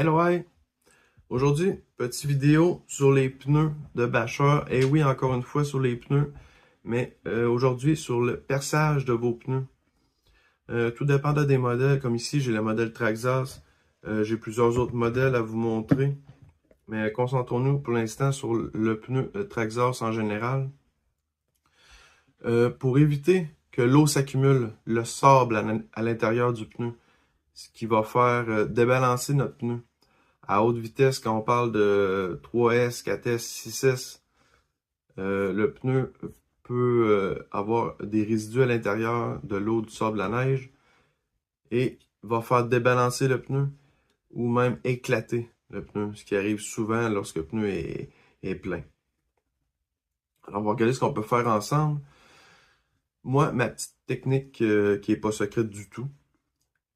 Hello, hi! Aujourd'hui, petite vidéo sur les pneus de bâcheur. Et oui, encore une fois sur les pneus, mais aujourd'hui sur le perçage de vos pneus. Tout dépendant des modèles, comme ici, j'ai le modèle Traxxas. J'ai plusieurs autres modèles à vous montrer, mais concentrons-nous pour l'instant sur le pneu Traxxas en général. Pour éviter que l'eau s'accumule, le sable à l'intérieur du pneu, ce qui va faire débalancer notre pneu. À haute vitesse, quand on parle de 3S, 4S, 6S, le pneu peut avoir des résidus à l'intérieur de l'eau, du sable, de la neige et va faire débalancer le pneu ou même éclater le pneu, ce qui arrive souvent lorsque le pneu est plein. Alors, on va regarder ce qu'on peut faire ensemble. Moi, ma petite technique qui n'est pas secrète du tout.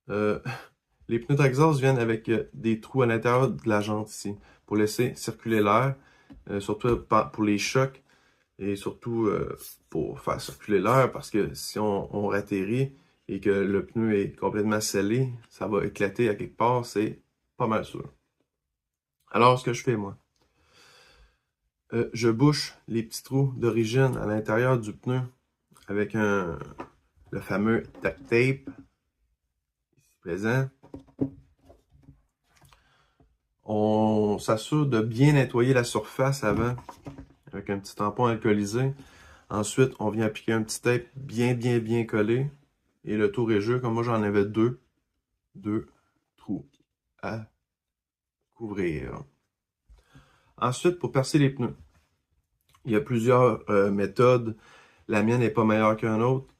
Euh, les pneus Traxxas viennent avec des trous à l'intérieur de la jante ici pour laisser circuler l'air, surtout pour les chocs et surtout pour faire circuler l'air parce que si on atterrit et que le pneu est complètement scellé, ça va éclater à quelque part, c'est pas mal sûr. Alors, ce que je fais moi, je bouche les petits trous d'origine à l'intérieur du pneu avec le fameux duct tape ici présent. On s'assure de bien nettoyer la surface avant avec un petit tampon alcoolisé. Ensuite, on vient appliquer un petit tape bien collé. Et le tour est jeu, comme moi j'en avais deux trous à couvrir. Ensuite, pour percer les pneus, il y a plusieurs méthodes. La mienne n'est pas meilleure qu'un autre.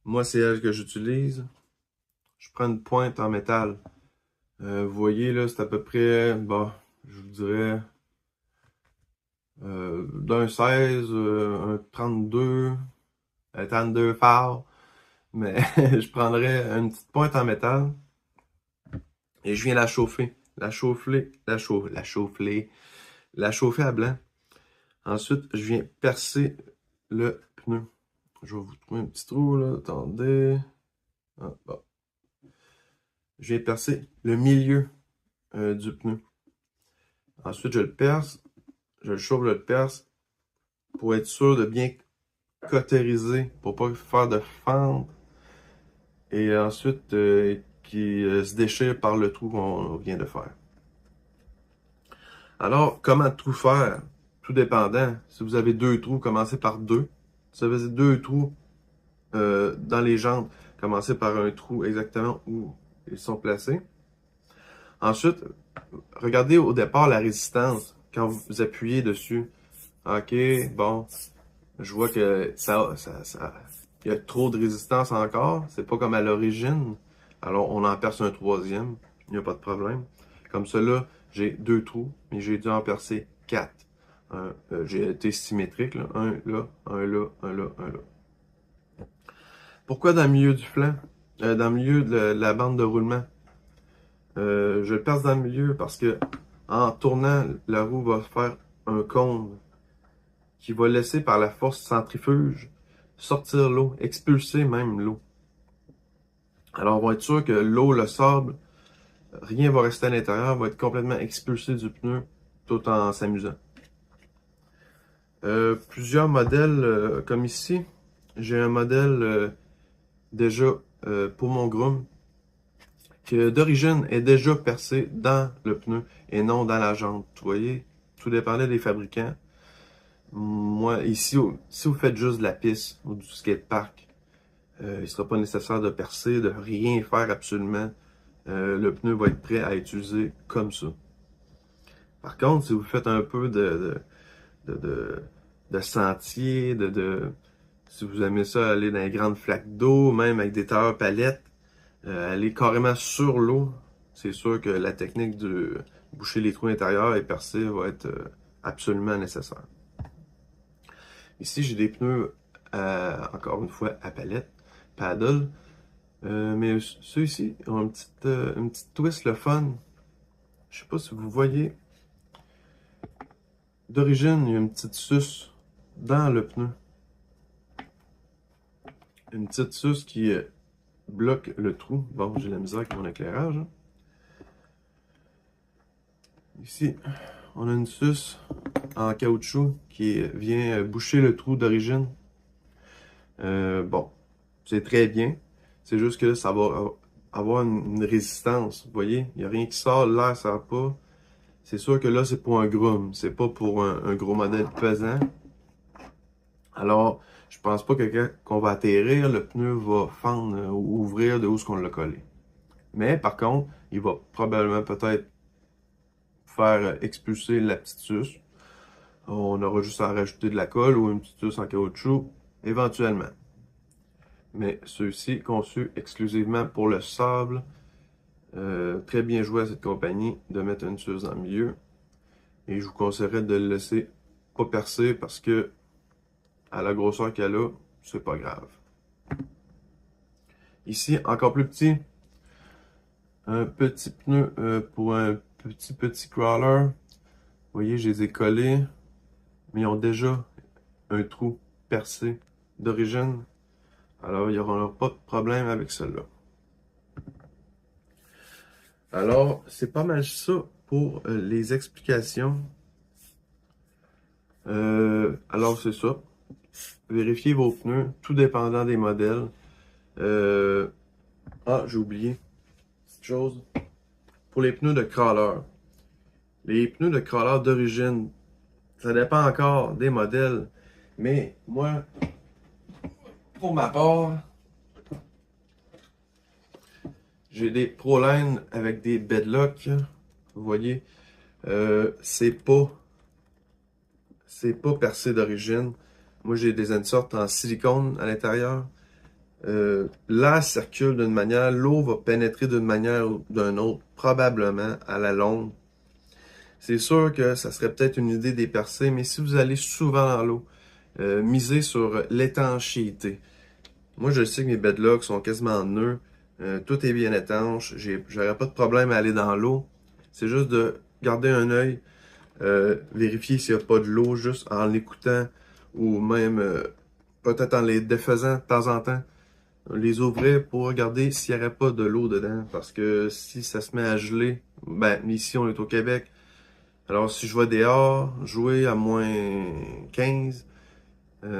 Moi, c'est elle que j'utilise. Je prends une pointe en métal. Vous voyez, là, c'est à peu près, bon, je vous dirais, d'un 16, un 32, un 32 phares. Mais je prendrais une petite pointe en métal et je viens la chauffer. La chauffer à blanc. Ensuite, je viens percer le pneu. Je vais vous trouver un petit trou, là. Attendez. Ah, bon. Je viens percer le milieu du pneu. Ensuite, je le perce. Je le chauffe, je le perce pour être sûr de bien cautériser, pour pas faire de fente. Et ensuite, qui se déchire par le trou qu'on vient de faire. Alors, comment tout faire? Tout dépendant. Si vous avez deux trous, commencez par deux. Si vous avez deux trous dans les jantes, commencez par un trou exactement où ils sont placés. Ensuite, regardez au départ la résistance quand vous appuyez dessus. Ok, bon, je vois que il y a trop de résistance encore. C'est pas comme à l'origine. Alors, on en perce un troisième. Il n'y a pas de problème. Comme cela, j'ai deux trous, mais j'ai dû en percer quatre. J'ai été symétrique, là. Un là, un là, un là, un là. Pourquoi dans le milieu du flanc? Dans le milieu de la bande de roulement? Je le perce dans le milieu parce que en tournant, la roue va faire un cône qui va laisser par la force centrifuge sortir l'eau, expulser même l'eau. Alors, on va être sûr que l'eau, le sable, rien va rester à l'intérieur, va être complètement expulsé du pneu tout en s'amusant. Plusieurs modèles, comme ici, j'ai un modèle déjà pour mon groom qui d'origine est déjà percé dans le pneu et non dans la jante. Vous voyez, tout dépendait des fabricants. Moi, ici, si vous faites juste de la piste ou du skatepark, il ne sera pas nécessaire de percer, de rien faire absolument. Le pneu va être prêt à utiliser comme ça. Par contre, si vous faites un peu de sentier, si vous aimez ça aller dans les grandes flaques d'eau, même avec des tailleurs palettes, aller carrément sur l'eau, c'est sûr que la technique de boucher les trous intérieurs et percer va être absolument nécessaire. Ici, j'ai des pneus, encore une fois, à palette, paddle. Mais ceux-ci ont une petite twist, le fun. Je sais pas si vous voyez. D'origine, il y a une petite suce dans le pneu. Une petite suce qui bloque le trou. Bon, j'ai la misère avec mon éclairage, hein. Ici, on a une suce en caoutchouc qui vient boucher le trou d'origine. Bon, c'est très bien. C'est juste que ça va avoir une résistance. Vous voyez, il n'y a rien qui sort, l'air ne sort pas. C'est sûr que là, c'est pour un groom, c'est pas pour un gros modèle pesant. Alors, je pense pas que quand on va atterrir, le pneu va fendre ou ouvrir de où ce qu'on l'a collé. Mais par contre, il va probablement peut-être faire expulser la petite suce. On aura juste à rajouter de la colle ou une petite suce en caoutchouc, éventuellement. Mais ceux-ci conçus exclusivement pour le sable. Très bien joué à cette compagnie de mettre une suce dans le milieu. Et je vous conseillerais de le laisser pas percer parce que à la grosseur qu'elle a, c'est pas grave. Ici, encore plus petit, un petit pneu pour un petit crawler. Vous voyez, je les ai collés, mais ils ont déjà un trou percé d'origine. Alors, il n'y aura pas de problème avec celle-là. Alors, c'est pas mal ça pour les explications. Alors, c'est ça. Vérifiez vos pneus, tout dépendant des modèles. J'ai oublié. Petite chose. Pour les pneus de crawler. Les pneus de crawler d'origine, ça dépend encore des modèles. Mais moi, pour ma part, j'ai des Proline avec des bedlocks. Vous voyez, c'est pas percé d'origine. Moi, j'ai des inserts en silicone à l'intérieur. L'air circule d'une manière, l'eau va pénétrer d'une manière ou d'une autre, probablement à la longue. C'est sûr que ça serait peut-être une idée des percés, mais si vous allez souvent dans l'eau, misez sur l'étanchéité. Moi, je sais que mes bedlocks sont quasiment en nœud. Tout est bien étanche. J'aurais pas de problème à aller dans l'eau. C'est juste de garder un œil, vérifier s'il n'y a pas de l'eau juste en l'écoutant ou même peut-être en les défaisant de temps en temps. Les ouvrir pour regarder s'il n'y aurait pas de l'eau dedans. Parce que si ça se met à geler, ben ici on est au Québec. Alors si je vais dehors, jouer à moins 15,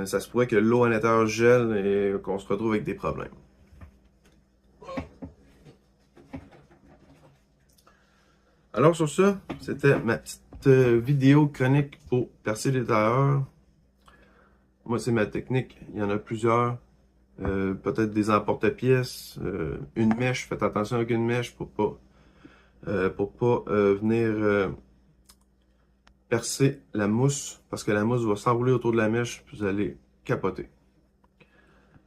ça se pourrait que l'eau à l'intérieur gèle et qu'on se retrouve avec des problèmes. Alors sur ça, c'était ma petite vidéo chronique pour percer les tailleurs. Moi c'est ma technique, il y en a plusieurs. Peut-être des emporte-pièces, une mèche, faites attention avec une mèche pour pas venir percer la mousse, parce que la mousse va s'enrouler autour de la mèche, puis vous allez capoter.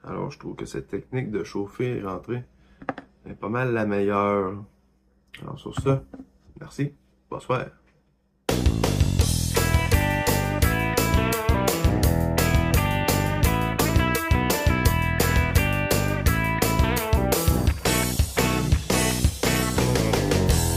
Alors je trouve que cette technique de chauffer et rentrer est pas mal la meilleure. Alors sur ça, merci, bonsoir.